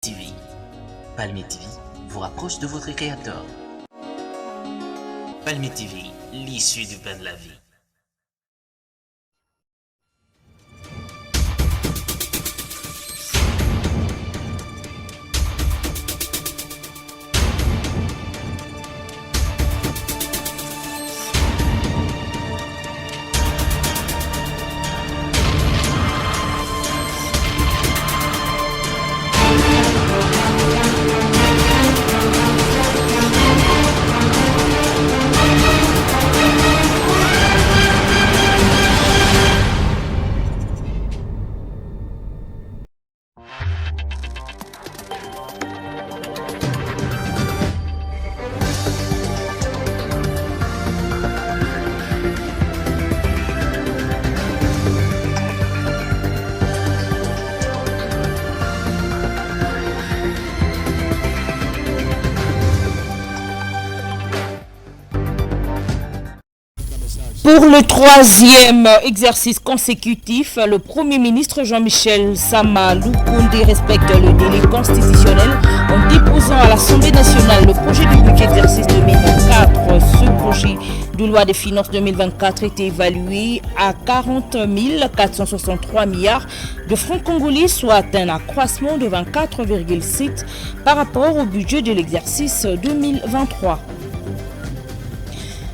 TV. Palmier TV vous rapproche de votre créateur. Palmier TV, l'issue du pain de la vie. Pour le troisième exercice consécutif, le Premier ministre Jean-Michel Sama Lukundi respecte le délai constitutionnel en déposant à l'Assemblée nationale le projet du budget d'exercice 2024. Ce projet de loi des finances 2024 est évalué à 40 463 milliards de francs congolais, soit un accroissement de 24,7 par rapport au budget de l'exercice 2023.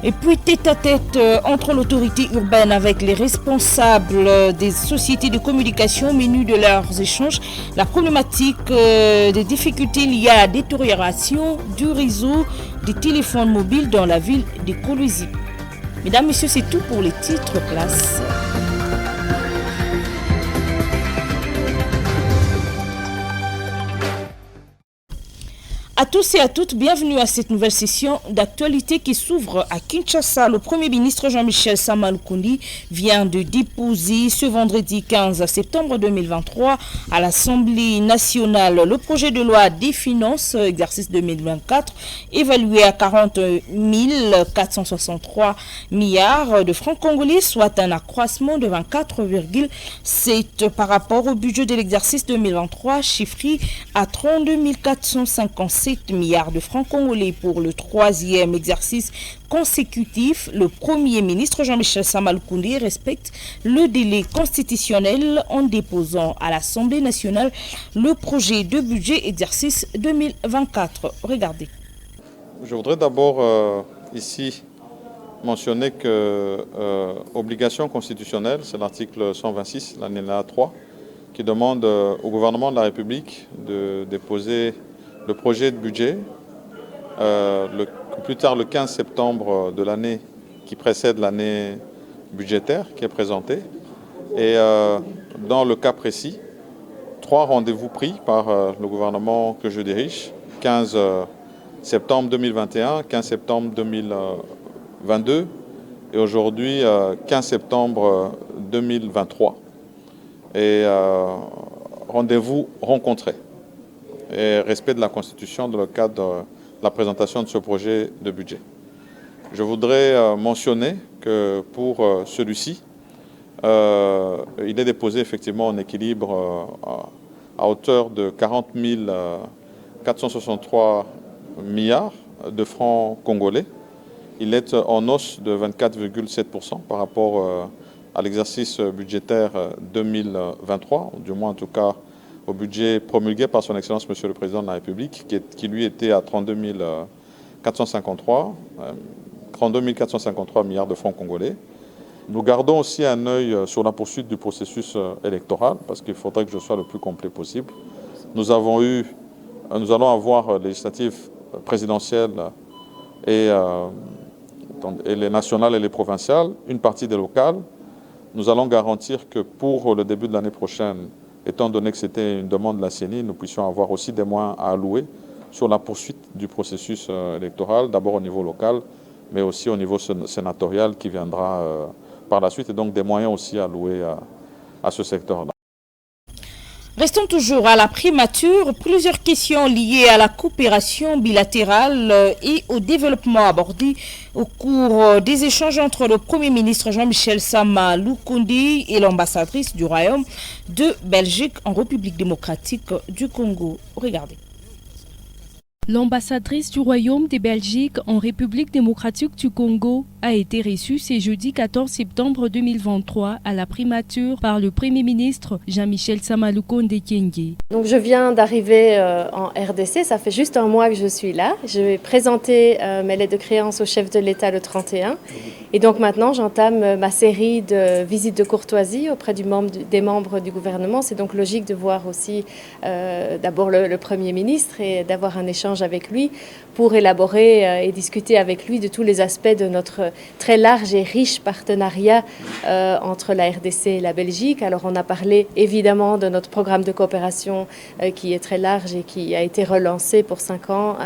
Et puis tête-à-tête entre l'autorité urbaine avec les responsables des sociétés de communication au menu de leurs échanges, la problématique des difficultés liées à la détérioration du réseau des téléphones mobiles dans la ville de Kolwezi. Mesdames, Messieurs, c'est tout pour les titres. Place à tous et à toutes, bienvenue à cette nouvelle session d'actualité qui s'ouvre à Kinshasa. Le Premier ministre Jean-Michel Sama Lukundi vient de déposer ce vendredi 15 septembre 2023 à l'Assemblée nationale le projet de loi des finances exercice 2024 évalué à 40 463 milliards de francs congolais, soit un accroissement de 24,7 par rapport au budget de l'exercice 2023 chiffré à 32 457 milliards de francs congolais. Pour le troisième exercice consécutif, le Premier ministre Jean-Michel Sama Lukundi respecte le délai constitutionnel en déposant à l'Assemblée nationale le projet de budget exercice 2024. Regardez. Je voudrais d'abord ici mentionner que obligation constitutionnelle, c'est l'article 126, l'alinéa 3, qui demande au gouvernement de la République de déposer le projet de budget plus tard le 15 septembre de l'année qui précède l'année budgétaire qui est présentée. Et dans le cas précis, 3 rendez-vous pris par le gouvernement que je dirige, 15 septembre 2021, 15 septembre 2022 et aujourd'hui 15 septembre 2023. Et rendez-vous rencontrés et respect de la Constitution dans le cadre de la présentation de ce projet de budget. Je voudrais mentionner que pour celui-ci, il est déposé effectivement en équilibre à hauteur de 40 463 milliards de francs congolais. Il est en hausse de 24,7% par rapport à l'exercice budgétaire 2023, du moins en tout cas au budget promulgué par son Excellence Monsieur le Président de la République, qui lui était à 32 453 milliards de francs congolais. Nous gardons aussi un œil sur la poursuite du processus électoral, parce qu'il faudrait que je sois le plus complet possible. Nous allons avoir législatives présidentielles et les nationales et les provinciales, une partie des locales. Nous allons garantir que pour le début de l'année prochaine, étant donné que c'était une demande de la CENI, nous puissions avoir aussi des moyens à allouer sur la poursuite du processus électoral, d'abord au niveau local, mais aussi au niveau sénatorial qui viendra par la suite, et donc des moyens aussi alloués à ce secteur-là. Restons toujours à la primature. Plusieurs questions liées à la coopération bilatérale et au développement abordées au cours des échanges entre le Premier ministre Jean-Michel Sama Lukundi et l'ambassadrice du Royaume de Belgique en République démocratique du Congo. Regardez. L'ambassadrice du Royaume de Belgique en République démocratique du Congo a été reçue ce jeudi 14 septembre 2023 à la primature par le Premier ministre Jean-Michel Sama Lukundi Kyenge. Donc je viens d'arriver en RDC, ça fait juste un mois que je suis là. Je vais présenter mes lettres de créance au chef de l'État le 31. Et donc maintenant j'entame ma série de visites de courtoisie auprès des membres du gouvernement. C'est donc logique de voir aussi d'abord le Premier ministre et d'avoir un échange avec lui pour élaborer et discuter avec lui de tous les aspects de notre très large et riche partenariat entre la RDC et la Belgique. Alors on a parlé évidemment de notre programme de coopération qui est très large et qui a été relancé pour 5 ans,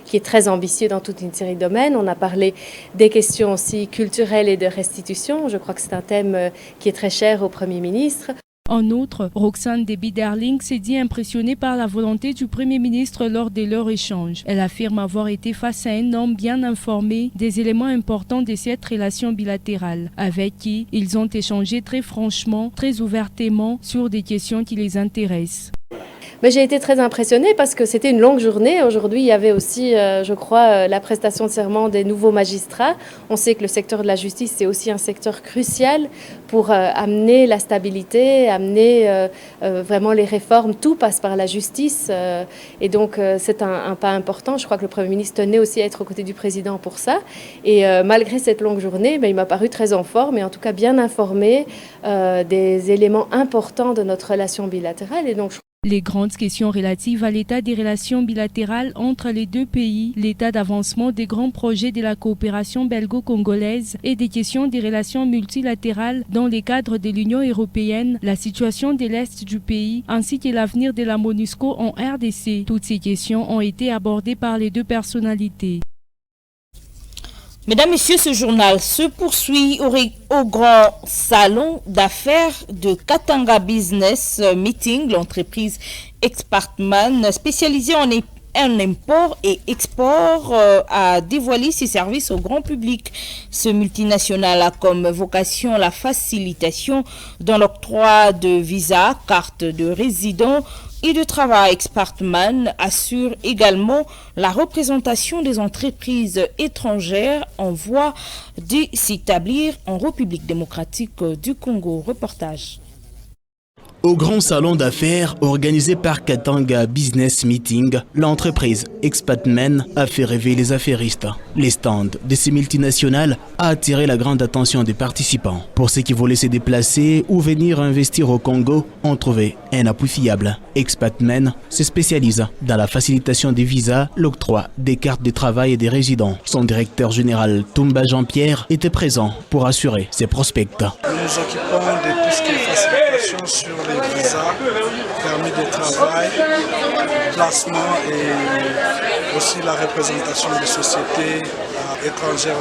qui est très ambitieux dans toute une série de domaines. On a parlé des questions aussi culturelles et de restitution. Je crois que c'est un thème qui est très cher au Premier ministre. En outre, Roxane Déby-Darling s'est dit impressionnée par la volonté du Premier ministre lors de leur échange. Elle affirme avoir été face à un homme bien informé des éléments importants de cette relation bilatérale, avec qui ils ont échangé très franchement, très ouvertement sur des questions qui les intéressent. Mais j'ai été très impressionnée parce que c'était une longue journée. Aujourd'hui, il y avait aussi, je crois, la prestation de serment des nouveaux magistrats. On sait que le secteur de la justice, c'est aussi un secteur crucial pour amener la stabilité, amener vraiment les réformes. Tout passe par la justice. Et donc, c'est un pas important. Je crois que le Premier ministre tenait aussi à être aux côtés du Président pour ça. Et malgré cette longue journée, il m'a paru très en forme et en tout cas bien informé des éléments importants de notre relation bilatérale. Et donc, les grandes questions relatives à l'état des relations bilatérales entre les deux pays, l'état d'avancement des grands projets de la coopération belgo-congolaise et des questions des relations multilatérales dans les cadres de l'Union européenne, la situation de l'Est du pays ainsi que l'avenir de la MONUSCO en RDC. Toutes ces questions ont été abordées par les deux personnalités. Mesdames, Messieurs, ce journal se poursuit au grand salon d'affaires de Katanga Business Meeting. L'entreprise Expertman, spécialisée en import et export, a dévoilé ses services au grand public. Ce multinational a comme vocation la facilitation dans l'octroi de visas, cartes de résident et de travail. Expertman assure également la représentation des entreprises étrangères en voie de s'établir en République démocratique du Congo. Reportage. Au grand salon d'affaires organisé par Katanga Business Meeting, l'entreprise Expertman a fait rêver les affairistes. Les stands de ces multinationales a attiré la grande attention des participants. Pour ceux qui voulaient se déplacer ou venir investir au Congo, ont trouvé un appui fiable. Expertman se spécialise dans la facilitation des visas, l'octroi des cartes de travail et des résidents. Son directeur général, Toumba Jean-Pierre, était présent pour assurer ses prospects. Nous nous occupons de tout ce qui est facilitation sur les visas, permis de travail, placement et aussi la représentation des sociétés étrangères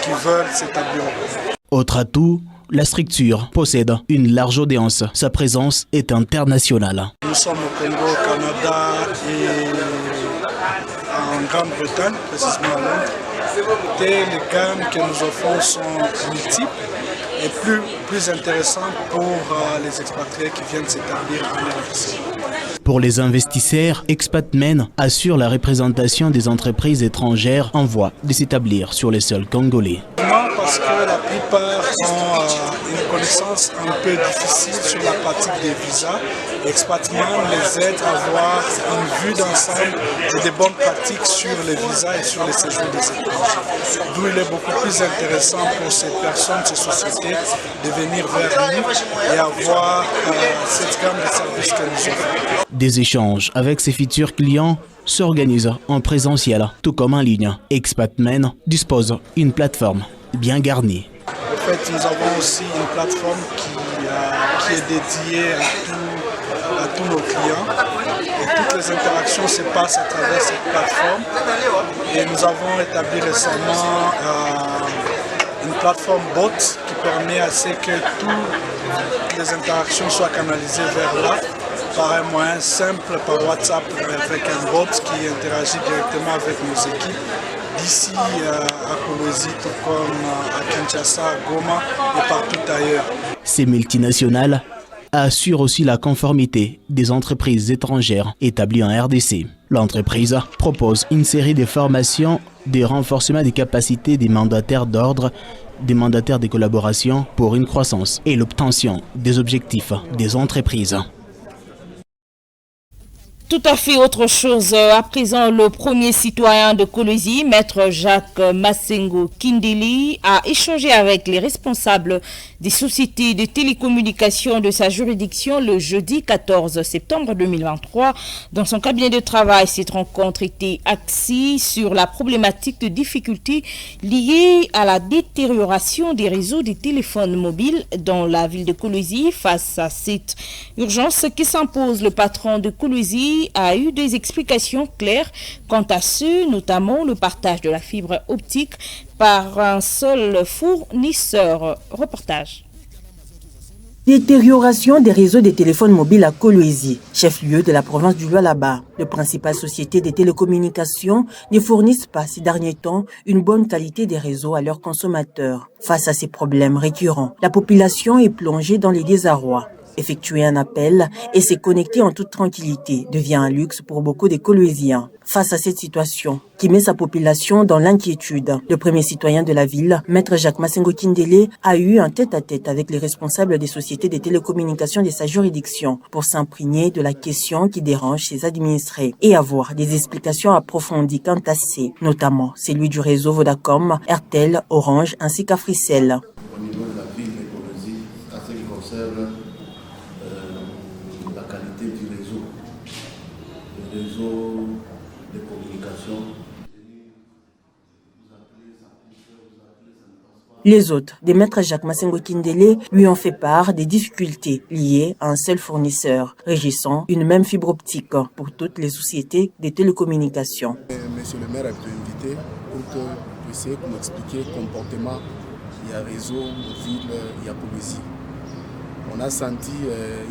qui veulent s'établir au Congo. Autre atout, la structure possède une large audience. Sa présence est internationale. Nous sommes au Congo, au Canada et en Grande-Bretagne, précisément à Londres. Et les gammes que nous offrons sont multiples et plus intéressantes pour les expatriés qui viennent s'établir en RDC. Pour les investisseurs, Expertman assure la représentation des entreprises étrangères en voie de s'établir sur les sols congolais. Non, parce que la plupart ont une connaissance un peu difficile sur la pratique des visas. Expertman les aide à avoir une vue d'ensemble et des bonnes pratiques sur les visas et sur les séjours des étrangers. D'où il est beaucoup plus intéressant pour ces personnes, ces sociétés, de venir vers nous et avoir cette gamme de services que nous offrons. Des échanges avec ses futurs clients s'organisent en présentiel, tout comme en ligne. Expertman dispose d'une plateforme bien garnie. En fait, nous avons aussi une plateforme qui est dédiée à tous nos clients. Et toutes les interactions se passent à travers cette plateforme. Et nous avons établi récemment une plateforme bot qui permet à ce que toutes les interactions soient canalisées vers là. par un moyen simple, par WhatsApp, avec un bot qui interagit directement avec nos équipes d'ici à Kolwezi, tout comme à Kinshasa, à Goma et partout ailleurs. Ces multinationales assurent aussi la conformité des entreprises étrangères établies en RDC. L'entreprise propose une série de formations, de renforcement des capacités des mandataires d'ordre, des mandataires de collaboration pour une croissance et l'obtention des objectifs des entreprises. Tout à fait autre chose. À présent, le premier citoyen de Kolwezi, maître Jacques Masengo Kindeli, a échangé avec les responsables des sociétés de télécommunications de sa juridiction le jeudi 14 septembre 2023. Dans son cabinet de travail, cette rencontre était axée sur la problématique de difficultés liées à la détérioration des réseaux des téléphones mobiles dans la ville de Kolwezi. Face à cette urgence qui s'impose, le patron de Kolwezi a eu des explications claires quant à ce, notamment le partage de la fibre optique par un seul fournisseur. Reportage. Détérioration des réseaux des téléphones mobiles à Kolwezi, chef-lieu de la province du Lualaba. Les principales sociétés de télécommunications ne fournissent pas ces derniers temps une bonne qualité des réseaux à leurs consommateurs. Face à ces problèmes récurrents, la population est plongée dans les désarrois. Effectuer un appel et se connecter en toute tranquillité devient un luxe pour beaucoup de Kolweziens. Face à cette situation qui met sa population dans l'inquiétude, le premier citoyen de la ville, maître Jacques Masengo Kindeli, a eu un tête-à-tête avec les responsables des sociétés de télécommunications de sa juridiction pour s'imprégner de la question qui dérange ses administrés et avoir des explications approfondies quant à ces, notamment celui du réseau Vodacom, Airtel, Orange ainsi qu'Africell. Au niveau de la ville de Kolwezi, à ce qui concerne la qualité du réseau, le réseau de communication. Les hôtes des maîtres Jacques Masengo Kindeli lui ont fait part des difficultés liées à un seul fournisseur, régissant une même fibre optique pour toutes les sociétés de télécommunications. Monsieur le maire a été invité pour que vous puissiez nous expliquer le comportement. Il y a réseau, ville, il y a Kolwezi. On a senti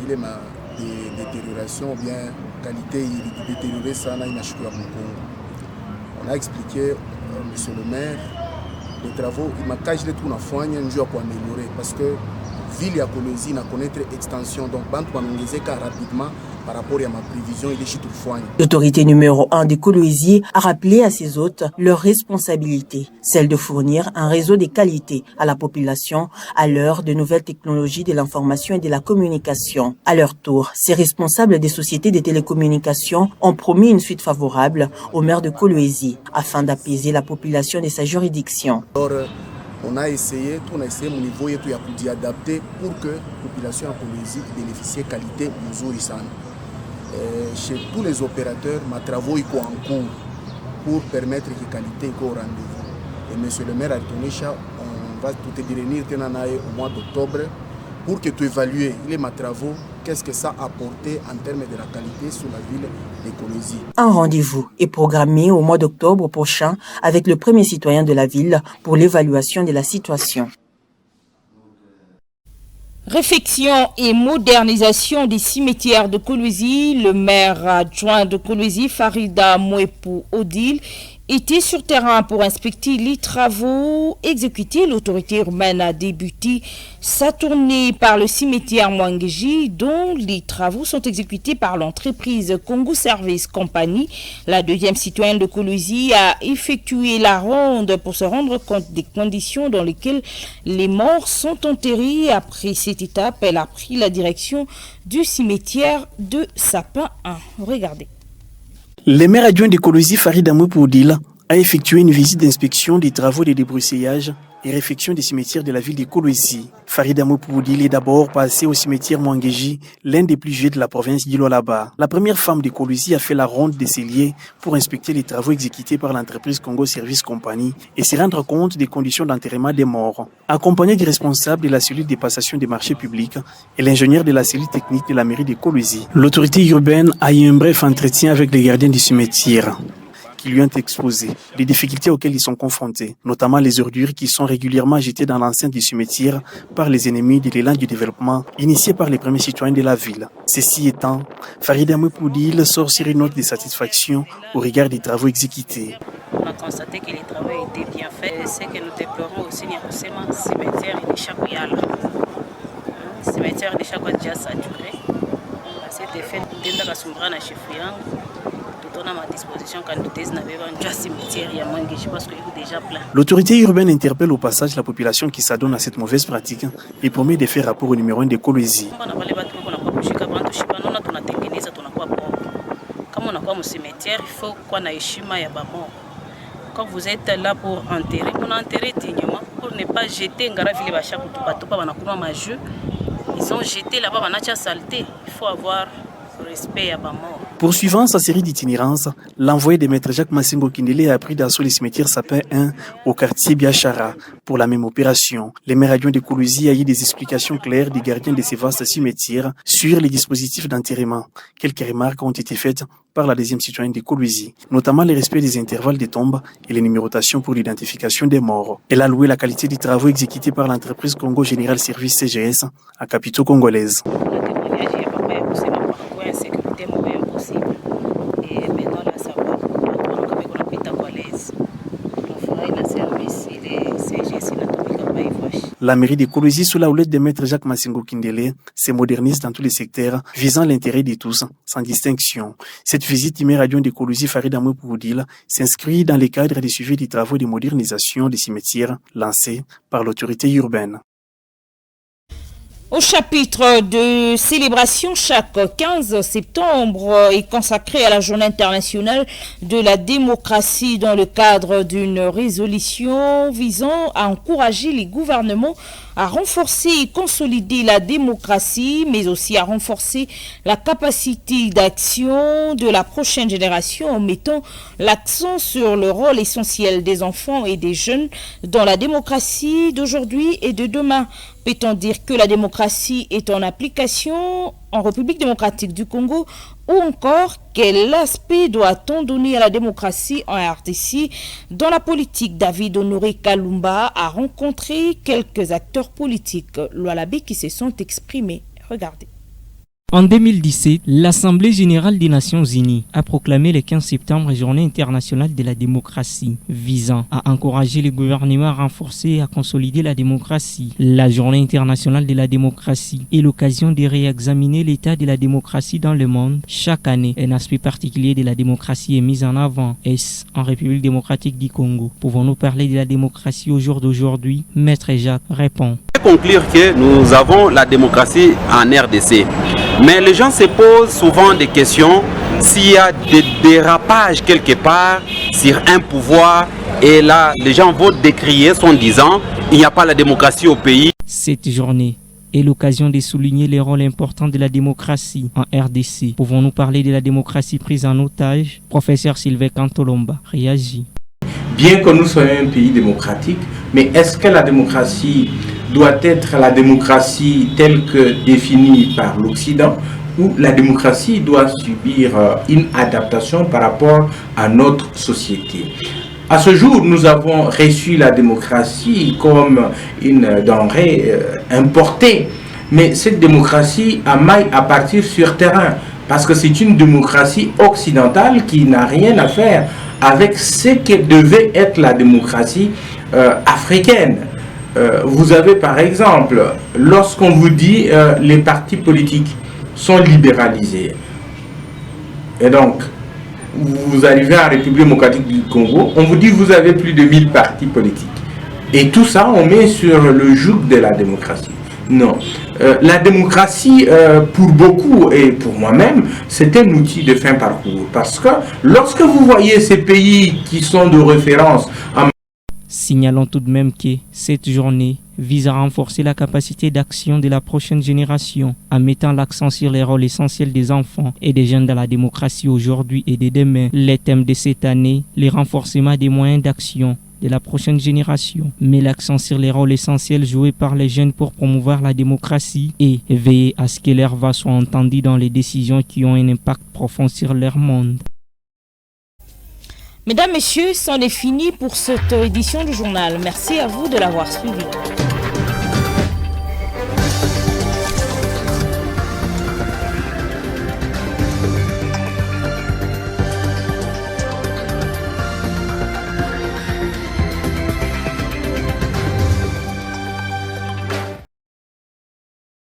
il est des détériorations, ou bien qualité, il détérioré ça, on a une achoueur on a expliqué, monsieur le maire, les travaux, il m'a caché les trous dans pour améliorer parce que ville ya Kolwezi na connaître extension donc bantu banongezeka rapidement par rapport à ma prévision il est chez tout foigne. L'autorité numéro 1 de Kolwezi a rappelé à ses hôtes leur responsabilité, celle de fournir un réseau de qualité à la population à l'heure de nouvelles technologies de l'information et de la communication. À leur tour, ces responsables des sociétés de télécommunications ont promis une suite favorable au maire de Kolwezi afin d'apaiser la population de sa juridiction. On a essayé mon niveau et tout d'y adapter pour que la population en Kolwezi bénéficie de qualité nzuri sana. Chez tous les opérateurs, ma travaux est en cours pour permettre que la qualité soit au rendez-vous. Et monsieur le maire a donné ça, on va tout réunir au mois d'octobre pour que tu évalues les travaux, qu'est-ce que ça a apporté en termes de la qualité sur la ville de Kolwezi. Un rendez-vous est programmé au mois d'octobre prochain avec le premier citoyen de la ville pour l'évaluation de la situation. Réfection et modernisation des cimetières de Kolwezi, le maire adjoint de Kolwezi, Farida Mouepou Odile, était sur terrain pour inspecter les travaux exécutés. L'autorité urbaine a débuté sa tournée par le cimetière Mwangeji, dont les travaux sont exécutés par l'entreprise Congo Service Company. La deuxième citoyenne de Kolwezi a effectué la ronde pour se rendre compte des conditions dans lesquelles les morts sont enterrés. Après cette étape, elle a pris la direction du cimetière de Sapin 1. Regardez. Le maire adjoint de Kolwezi, Farida Mouepou Odile, a effectué une visite d'inspection des travaux de débroussaillage et réfection des cimetières de la ville de Kolwezi. Farida Mouepou Odile est d'abord passée au cimetière Mwangeji, l'un des plus vieux de la province du Lualaba. La première femme de Kolwezi a fait la ronde des celliers pour inspecter les travaux exécutés par l'entreprise Congo Service Company et se rendre compte des conditions d'enterrement des morts. Accompagnée du responsable de la cellule de passation des marchés publics et l'ingénieur de la cellule technique de la mairie de Kolwezi, l'autorité urbaine a eu un bref entretien avec les gardiens du cimetière. qui lui ont exposé les difficultés auxquelles ils sont confrontés, notamment les ordures qui sont régulièrement jetées dans l'enceinte du cimetière par les ennemis de l'élan du développement initié par les premiers citoyens de la ville. Ceci étant, Farida Moupoudil sort sur une note de satisfaction au regard des travaux exécutés. On a constaté que les travaux étaient bien faits. Ce que nous déplorons aussi, c'est le cimetière de Chakouyala. Le cimetière de Chakouyala déjà saturé. À cet effet, nous avons fait un chef-lieu. Tout à ma disposition quand nous avons un cimetière, il y a moins de je pense qu'il est déjà plein. L'autorité urbaine interpelle au passage la population qui s'adonne à cette mauvaise pratique et promet de faire rapport au numéro 1 de Kolwezi. Comme on a quoi au cimetière, il faut qu'on ait chima ya bamor. Quand vous êtes là pour enterrer, on enterre dignement pour ne pas jeter ngara vile ba chaque tout pas banakuma majeu. Ils ont jeté là-bas banacha saleté. Il faut avoir respect à bamor. Poursuivant sa série d'itinérance, l'envoyé de maître Jacques Massingo Kindele a pris d'assaut le cimetière Sapin 1 au quartier Biachara pour la même opération. Les maires adjoints de Kolwezi a eu des explications claires des gardiens de ces vastes cimetières sur les dispositifs d'enterrement. Quelques remarques ont été faites par la deuxième citoyenne de Kolwezi, notamment le respect des intervalles des tombes et les numérotations pour l'identification des morts. Elle a loué la qualité des travaux exécutés par l'entreprise Congo Général Service CGS à capitaux congolaise. La mairie de Kolwezi, sous la houlette de maître Jacques Massingo Kindele, se modernise dans tous les secteurs, visant l'intérêt de tous, sans distinction. Cette visite du maire adjoint de Kolwezi, Farida Moupoudil, s'inscrit dans le cadre du suivi des travaux de modernisation des cimetières lancés par l'autorité urbaine. Au chapitre de célébration, chaque 15 septembre est consacré à la Journée internationale de la démocratie dans le cadre d'une résolution visant à encourager les gouvernements à renforcer et consolider la démocratie, mais aussi à renforcer la capacité d'action de la prochaine génération en mettant l'accent sur le rôle essentiel des enfants et des jeunes dans la démocratie d'aujourd'hui et de demain. Peut-on dire que la démocratie est en application en République démocratique du Congo ou encore quel aspect doit-on donner à la démocratie en RDC? Dans la politique, David Honoré Kalumba a rencontré quelques acteurs politiques, Lualabé, qui se sont exprimés. Regardez. En 2017, l'Assemblée générale des Nations unies a proclamé le 15 septembre Journée internationale de la démocratie, visant à encourager les gouvernements à renforcer et à consolider la démocratie. La Journée internationale de la démocratie est l'occasion de réexaminer l'état de la démocratie dans le monde. Chaque année, un aspect particulier de la démocratie est mis en avant. Est-ce en République démocratique du Congo? Pouvons-nous parler de la démocratie au jour d'aujourd'hui? Maître Jacques répond. Conclure que nous avons la démocratie en RDC. Mais les gens se posent souvent des questions s'il y a des dérapages quelque part sur un pouvoir et là les gens vont décrier en disant il n'y a pas la démocratie au pays. Cette journée est l'occasion de souligner les rôles importants de la démocratie en RDC. Pouvons-nous parler de la démocratie prise en otage? Professeur Sylvain Cantolomba réagit. Bien que nous soyons un pays démocratique, mais est-ce que la démocratie doit être la démocratie telle que définie par l'Occident ou la démocratie doit subir une adaptation par rapport à notre société? À ce jour, nous avons reçu la démocratie comme une denrée importée, mais cette démocratie a maille à partir sur terrain parce que c'est une démocratie occidentale qui n'a rien à faire avec ce que devait être la démocratie africaine. Vous avez par exemple, lorsqu'on vous dit les partis politiques sont libéralisés, et donc vous arrivez en République démocratique du Congo, on vous dit vous avez plus de 1000 partis politiques. Et tout ça, on met sur le joug de la démocratie. Non. La démocratie, pour beaucoup et pour moi-même, c'est un outil de fin parcours. Parce que lorsque vous voyez ces pays qui sont de référence en... Signalons tout de même que cette journée vise à renforcer la capacité d'action de la prochaine génération en mettant l'accent sur les rôles essentiels des enfants et des jeunes dans la démocratie aujourd'hui et de demain. Les thèmes de cette année, le renforcement des moyens d'action de la prochaine génération, met l'accent sur les rôles essentiels joués par les jeunes pour promouvoir la démocratie et veiller à ce que leurs voix soient entendues dans les décisions qui ont un impact profond sur leur monde. Mesdames, Messieurs, c'en est fini pour cette édition du journal. Merci à vous de l'avoir suivi.